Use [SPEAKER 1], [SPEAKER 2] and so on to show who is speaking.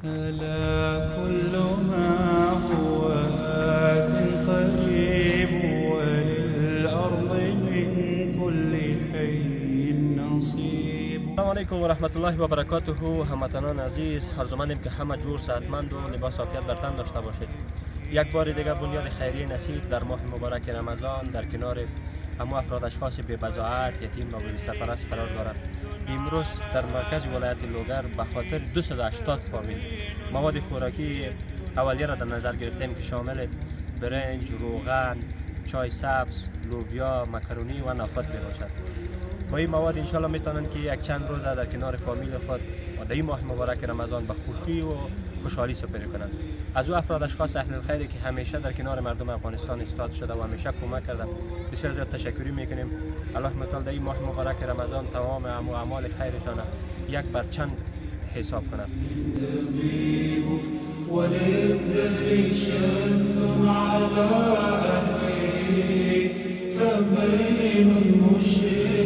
[SPEAKER 1] ألا كل ما هو آت قريب وللأرض من كل حي نصيب.
[SPEAKER 2] السلام علیکم و رحمت الله و برکاته. هموطنان عزیز، آرزومندیم که همه جور صحتمند و لباس عافیت بر تن داشته باشید. یک بار دیگر بنیاد خیریه نصیب در ماه مبارک رمضان در کنار همه افراد اشخاص بی بضاعت، یتیم و بی سرپرست قرار دارد. امروز در مرکز ولایت لوگر به خاطر 280 فامیل مواد خوراکی اولیه را در نظر گرفتیم که شامل برنج، روغن، چای سبز، لوبیا، مکرونی و نافت می باشد. با این مواد انشالله میتونن که یک چند روز در کنار فامیل خود و در این ماه مبارک رمضان به خوشی و خوشحالی سپری کنند. از او افراد اشخاص اهل الخیری که همیشه در کنار مردم افغانستان ایستاد شده و همیشه کمک کرده بسیار زیاد تشکری میکنیم. الله تعالی در این ماه مبارک رمضان تمام اعمال خیرتان یک بر چند حساب کند.
[SPEAKER 1] وللدهر شد على أهله فبين المشرك